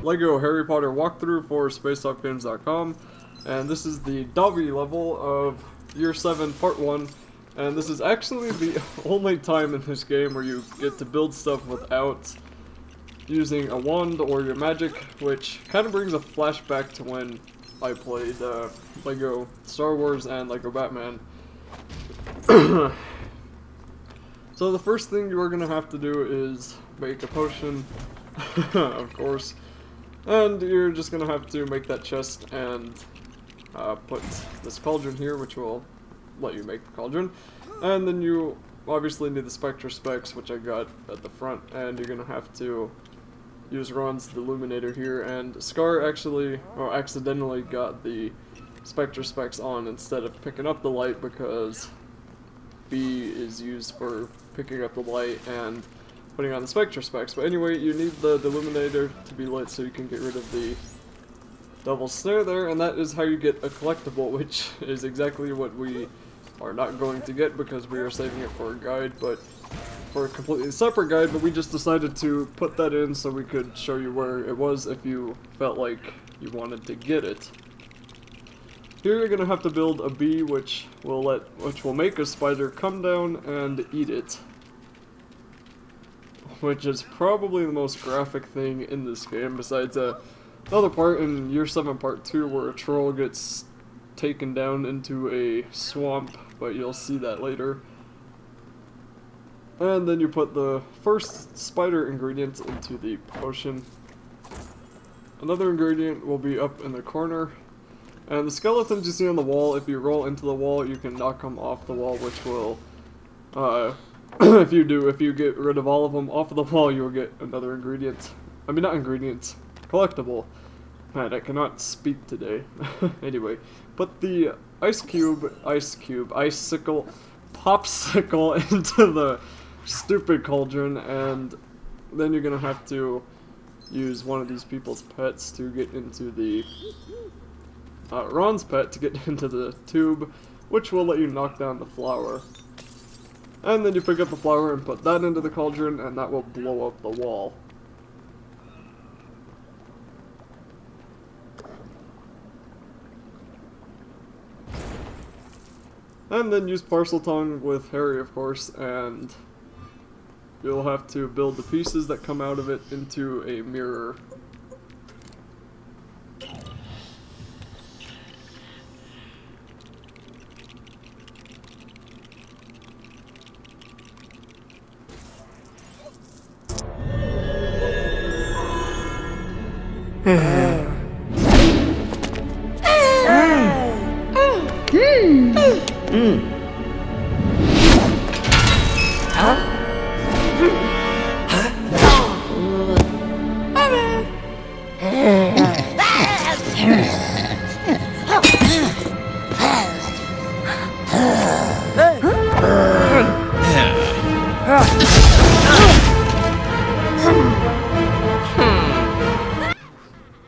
Lego Harry Potter walkthrough for SpaceTalkGames.com, and this is the DOBBY level of Year 7 Part 1, and this is actually the only time in this game where you get to build stuff without using a wand or your magic, which kind of brings a flashback to when I played Lego Star Wars and Lego Batman. So the first thing you are going to have to do is make a potion, of course. And you're just going to have to make that chest and put this cauldron here, which will let you make the cauldron. And then you obviously need the Spectre Specs, which I got at the front, and you're going to have to use Ron's Illuminator here. And Scar actually, or accidentally got the Spectre Specs on instead of picking up the light, because B is used for picking up the light and putting on the Spectre Specs. But anyway, you need the Illuminator to be lit so you can get rid of the double snare there, and that is how you get a collectible, which is exactly what we are not going to get because we are saving it for a guide, but for a completely separate guide, but we just decided to put that in so we could show you where it was if you felt like you wanted to get it. Here you're gonna have to build a bee which will make a spider come down and eat it, which is probably the most graphic thing in this game, besides another part in Year 7 Part 2 where a troll gets taken down into a swamp, but you'll see that later. And then you put the first spider ingredient into the potion. Another ingredient will be up in the corner. And the skeletons you see on the wall, if you roll into the wall, you can knock them off the wall, which will, if you get rid of all of them off of the wall, you'll get another ingredient. I mean, not ingredient, collectible. Man, I cannot speak today. Anyway, put the icicle, popsicle into the stupid cauldron, and then you're gonna have to use one of these people's pets to get into the, Ron's pet to get into the tube, which will let you knock down the flower. And then you pick up the flower and put that into the cauldron, and that will blow up the wall. And then use parcel tongue with Harry, of course, and you'll have to build the pieces that come out of it into a mirror.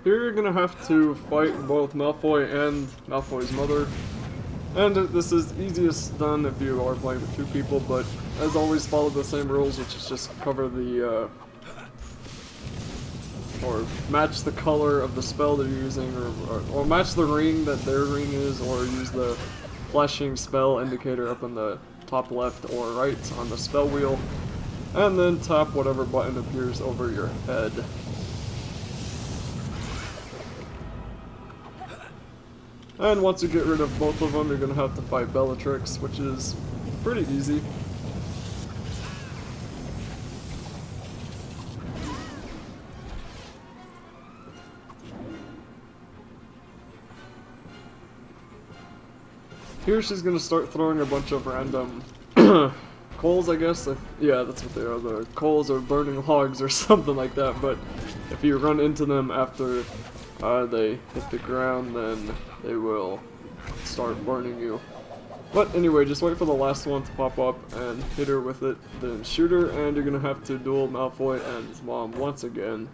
Here you're gonna have to fight both Malfoy and Malfoy's mother, and this is easiest done if you are playing with two people, but as always follow the same rules, which is just cover the, or match the color of the spell they're using, or match the ring that their ring is, or use the flashing spell indicator up in the top left or right on the spell wheel, and then tap whatever button appears over your head. And once you get rid of both of them, you're gonna have to fight Bellatrix, which is pretty easy. Here she's gonna start throwing a bunch of random coals, I guess. Yeah, that's what they are. The coals or burning logs or something like that. But if you run into them after they hit the ground, then they will start burning you. But anyway, just wait for the last one to pop up and hit her with it, then shoot her, and you're gonna have to duel Malfoy and his mom once again.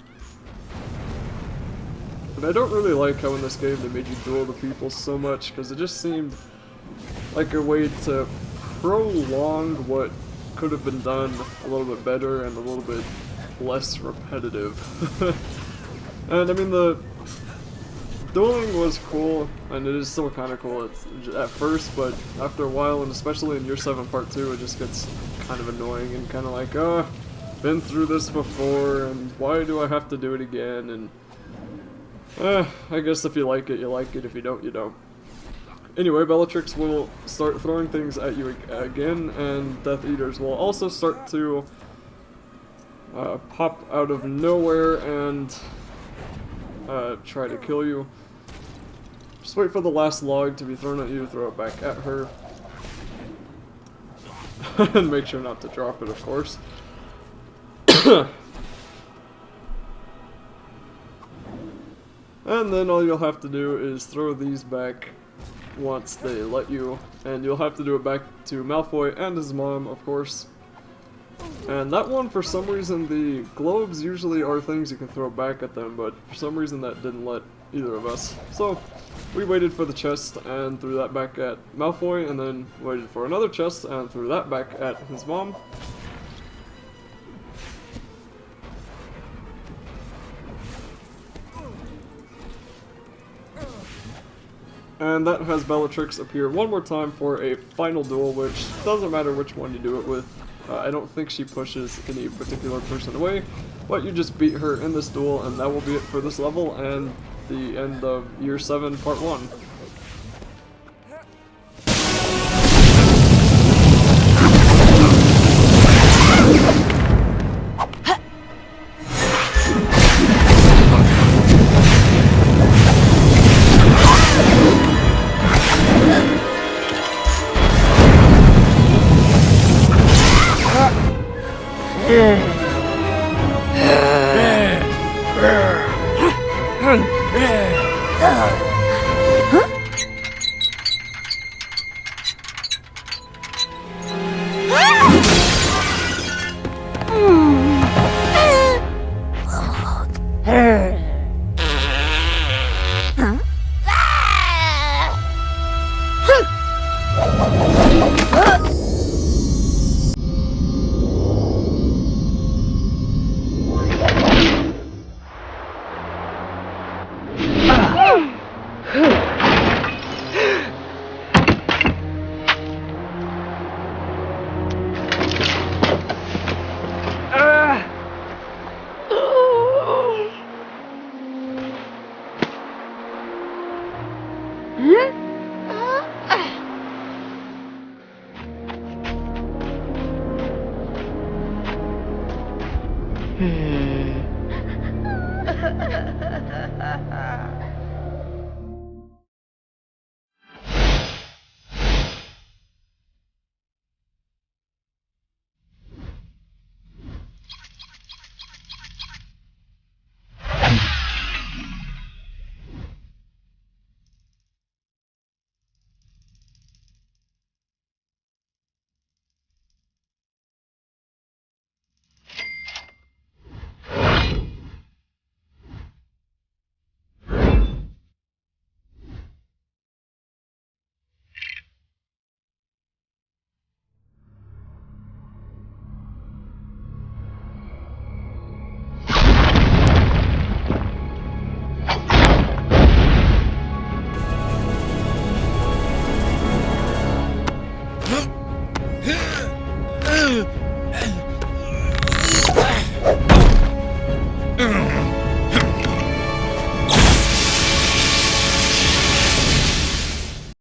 And I don't really like how in this game they made you duel the people so much, because it just seemed like a way to prolong what could have been done a little bit better and a little bit less repetitive. And I mean, the dueling was cool, and it is still kind of cool at first, but after a while, and especially in Year 7 Part 2, it just gets kind of annoying and kind of like, oh, been through this before, and why do I have to do it again? And I guess if you like it, you like it. If you don't, you don't. Anyway, Bellatrix will start throwing things at you again, and Death Eaters will also start to pop out of nowhere and try to kill you. Just wait for the last log to be thrown at you, throw it back at her. And make sure not to drop it, of course. And then all you'll have to do is throw these back once they let you, and you'll have to do it back to Malfoy and his mom, of course. And that one, for some reason, the globes usually are things you can throw back at them, but for some reason that didn't let either of us. So we waited for the chest and threw that back at Malfoy, and then waited for another chest and threw that back at his mom. And that has Bellatrix appear one more time for a final duel, which doesn't matter which one you do it with. I don't think she pushes any particular person away, but you just beat her in this duel, and that will be it for this level and the end of Year 7 Part 1.